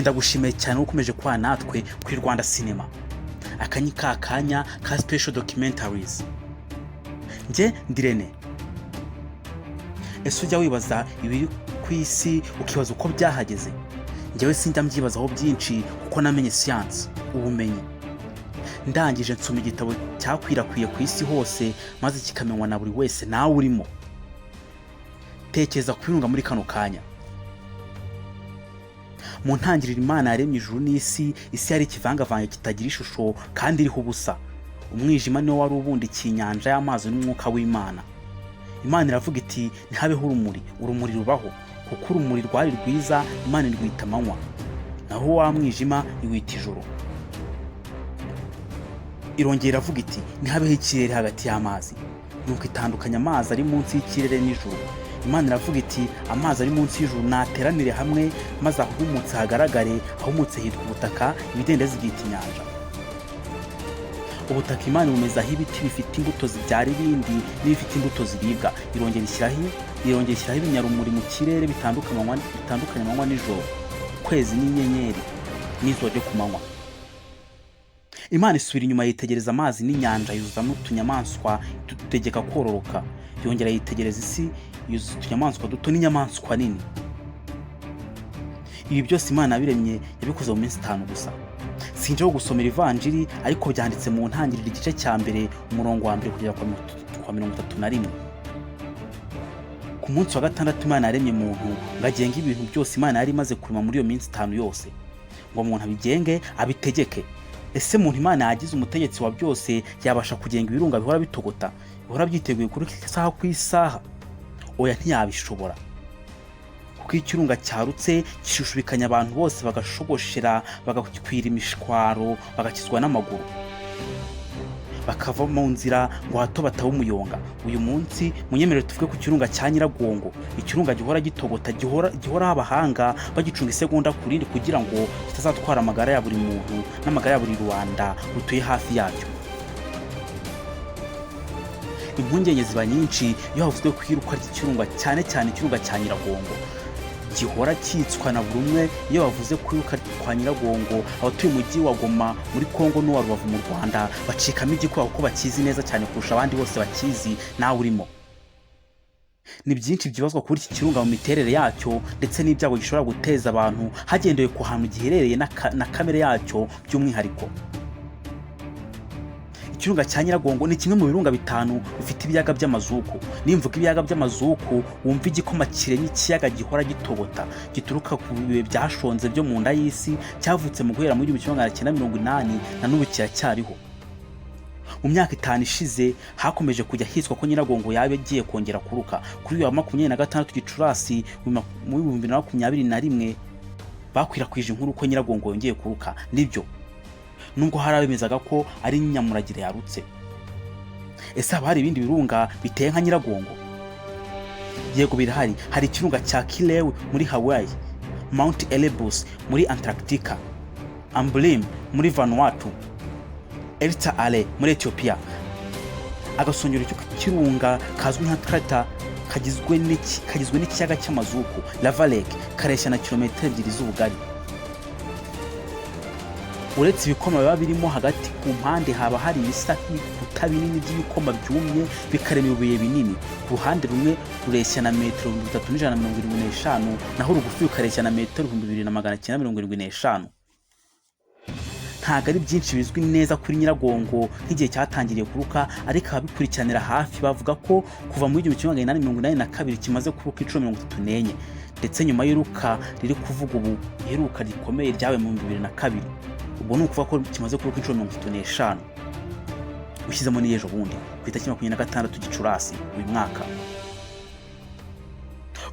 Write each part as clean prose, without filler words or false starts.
ndagushimiye cyane ukomeje kwa natwe kuri Rwanda Cinema. Akanyi kakanya ka special documentaries. Nje ndirene. Ese ujya wibaza ibiri ku isi ukibaza uko byahageze? Njyewe sinjya mbyibazaho byinshi kuko namenye science, ubumenyi. Ndangije nsoma igitabo cyakwirakwiye ku isi hose maze kikamenywa na buri wese nawe urimo. Tekereza kwirunga muri kano kanya. Mu ntangiriro Imana yaremye ijuru n'isi, isi yari ikivangavange kitagira ishusho kandi iriho ubusa. Umwijima niwo wari ubundikiye inyanja y'amazi n'umwuka w'Imana. Imana iravuga iti ntihabeho urumuri rubaho, kuko urumuri rwari rwiza Imana irwita amanywa, naho wa mwijima iwita ijoro. Irongera iravuga iti ntihabeho ikirere hagati y'amazi, nuko itandukanya amazi ari munsi y'ikirere n'ijuru. Imana iravuga iti amazi ari munsi y'ijuru nateranire hamwe, maze ahumutse hagaragare, ahumutse hitwa ubutaka, ibidendezi byita inyanja. Ubutaka Imana bumezaho ibiti bifite imbuto zibyara ibindi n'ibifite imbuto ziribwa. Irongera ishyiraho ibinyarumuri mu kirere bitandukanya amanywa n'ijoro, ukwezi n'inyenyeri n'izuba ryo ku manywa. Imana isubira inyuma yitegereza amazi n'inyanja, yuzuzamo utunyamaswa dutegeka kororoka. Yongera yitegereza isi, yuzuza utunyamaswa duto n'inyamaswa nini. Ibi byose Imana yabiremye yabikoze mu minsi 5 gusa. Sinjeho gusomera ivanjiri, ariko byanditse mu ntangiriro igice cya mbere umurongo wa 1 kugera kwa 31. Ku munsi wa gatandatu Imana yaremye muntu ngagenga ibintu byose Imana yari imaze kurema muri iyo minsi 5 yose, ngo umuntu abigenge abitegeke. Ese muntu Imana yagize umutegetsi wa byose yabasha kugenga ibirunga bihora bitogota, bihora byiteguye kuri isaha ku isaha? Oya, ntiyabishobora. Kuko ikirunga cyarutse kishushubikanya abantu bose, bagashogoshera, bagakwira imishwaro, bagakizwa n'amaguru, bakava mu nzira ngo hato bataba umuyonga. Uyu munsi munyemerere tuvuge ku kirunga cya Nyiragongo, ikirunga gihora gitogota, gihora abahanga bagicunga isegonda ku rindi kugira ngo kitazatwara amagara ya buri muntu n'amagara ya buri Rwanda rutuye hafi yacyo. Impungenge ziba nyinshi iyo havuzwe ku iruka ry'ikirunga, cyane cyane ikirunga cya Nyiragongo. Gihora cyitswa na buri umwe iyo bavuze ku iruka kwa Nyiragongo. Abatuye umujyi wa Goma muri Kongo n'uwa Rubavu mu Rwanda bacikamo igikuba kuko bakizi neza cyane kurusha abandi bose bakizi nawe urimo. Ni byinshi byibazwa kuri iki kirunga mu miterere yacyo ndetse n'ibyago gishobora guteza abantu hagendewe ku hantu giherereye na kamere yacyo by'umwihariko. Ikirunga cya Nyiragongo ni kimwe mu birunga 5 bifite ibiyaga by'amazuku. Nimvuga ibiyaga by'amazuku wumva igikoma kiremye ikiyaga gihora gitogota, gituruka ku bibe byashonze byo mu nda y'isi, cyavutse mu guhera mu 1980 na n'ubu kiracyariho. Mu myaka 5 ishize hakomeje kujya hiswa ko Nyiragongo yabe agiye kongera kuruka. Kuri uyu wa 26 Gicurasi mu 2021 bakwirakwije inkuru ko Nyiragongo yongeye kuruka. Nibyo, nubwo hari abemezaga ko ari Nyamuragire yarutse. Ese haba hari ibindi birunga biteye nka Nyiragongo? Yego birahari. Hari ikirunga cya Kilewe muri Hawaii, Mount Erebus muri Antarctica, Amblem muri Vanuatu, Elta Ale muri Ethiopia. Agasongero cy'ikirunga kazwi nka Krata kagizwe n'ikiyaga cy'amazuku, Lava Lake, kareshya na kilometero 2 z'ubugari. Uretse ibikoma biba birimo hagati ku mpande, haba hari ibisa nk'ibikuta binini by'ibikoma byumye bikarema ibibuye binini. Ku ruhande rumwe rureshya na metero 3175, naho urugufi rukareshya na metero 2975. Ntago ari byinshi bizwi neza kuri Nyiragongo nk'igihe cyatangiriye kuruka, ariko ababikurikiranira hafi bavuga ko kuva mu 1882 kimaze kuruka inshuro 34, ndetse nyuma y'Iruka riri kuvuga ubu iheruka rikomeye ryawe mu 2002. Ubwo ni ukuvuga ko kimaze kuruka inshuro 35. Ushyizemo n'ejo bundi ku itariki 26 Gicurasi uyu mwaka.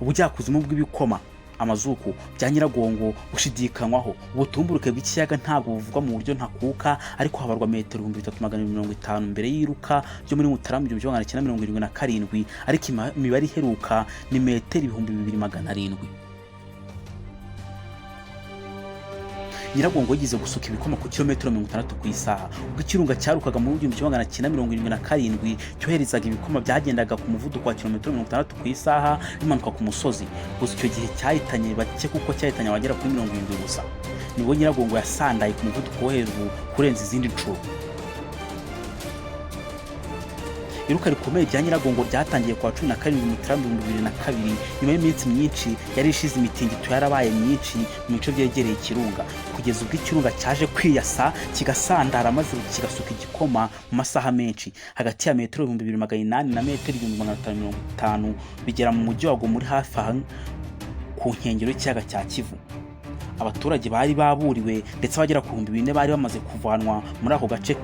Ubujyakuzimu bw'ibikoma amazuku bya Nyiragongo bushidikanywaho. Ubutumburuke bw'ikiyaga ntabwo buvugwa mu buryo ntakuka, ariko habarwa metero 3250 mbere y'Iruka byo muri Mutarama 1977, ariko imibare iheruka ni metero 2700. Nyiragongo yigize gusuka ibikoma ku kilometero 60 ku isaha, ubwo ikirunga cyarukaga mu 1977 cyoherezaga ibikoma byagendaga ku muvuduko wa kilometero 60 ku isaha bimanuka ku musozi. Gusa icyo gihe cyahitanye bake kuko cyahitanye abagera kuri 70 gusa. Nibwo Nyiragongo yasandaye ku muvuduko wo hejuru kurenza izindi nshuro. Iruka rikomeye rya Nyiragongo ryatangiye kwa 17 Mutarama 2002 nyuma y'iminsi myinshi yari ishize imitingito yarabaye myinshi mu bice byegereye ikirunga, kugeza ubwo ikirunga cyaje kwiyasa kigasandara maze kigasuka igikoma mu masaha menshi hagati ya metero 2800 na metero 1550 bigera mu mujyi wa Goma muri hafi aha ku nkengero y'ikiyaga cya Kivu. Abaturage bari baburiwe ndetse bagera ku 4,000 bari bamaze kuvanwa muri ako gace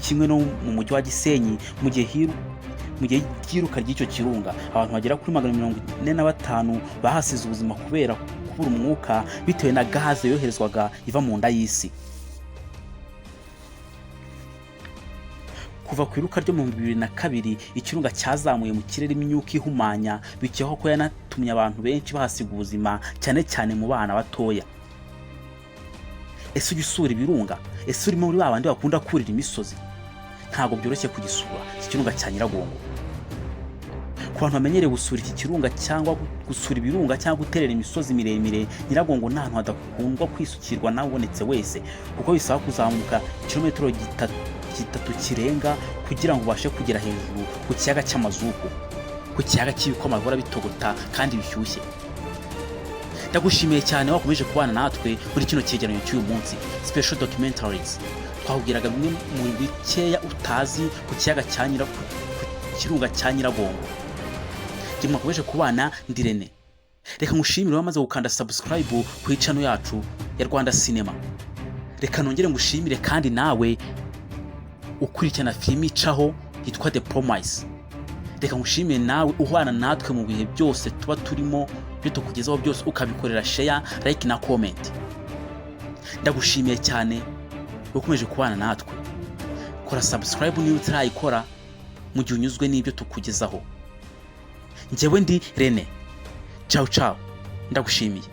kimwe no mu mujyi wa Gisenyi mu gihe ry'iruka ry'icyo kirunga. Abantu bagera kuri 145 bahasize ubuzima kubera kubura umwuka bitewe na gaze yoherezwaga iva mu nda y'isi. Kuva ku iruka ryo mu 2002 ikirunga cyazamuye mu kirere imyuka ihumanya bicyeho ko yanatumye abantu benshi bahasiga ubuzima cyane cyane mu bana batoya. Ese ugisura ibirunga? Ese urimo muri babandi bakunda kurira imisozi? Ntago byoroshye kugisura iki kirunga cya Nyiragongo. Ku bantu bamenyereye gusura iki kirunga cyangwa gusura ibirunga cyangwa guterera imisozi miremire, Nyiragongo nta hantu hadakundwa kwisukirwa nawubonetse wese kuko bisaba kuzamuka kilometero 3 kirenga kugira ngo ubashe kugera hejuru ku kiyaga cy'amazuku, ku kiyaga cy'ibikoma bihora bitogota kandi bishyushye. Ndagushimiye cyane wakomeje kubana natwe muri kino cyegeranyo cy'uyu munsi Special Documentaries. Twahugiraga bimwe mu bikeya utazi ku kiyaga cya kirunga cya Nyiragongo. Jye mwakomeje kubana ndirene. Reka ngushimire wamaze gukanda subscribe ku channel yacu ya Rwanda Cinema. Reka nongere ngushimire kandi nawe ukurikirana filimi icaho yitwa The Promise. Reka ngushimire nawe uhwana natwe mu bihe byose tuba turimo byo tukugezaho byose ukabikorera share, like na comment. Ndagushimiye cyane ukomeje kubana natwe. Kora subscribe niba utarayikora mu gihe unyuzwe n'ibyo tukugezaho. Njyewe ndi Rene. Ciao ciao. Ndagushimiye.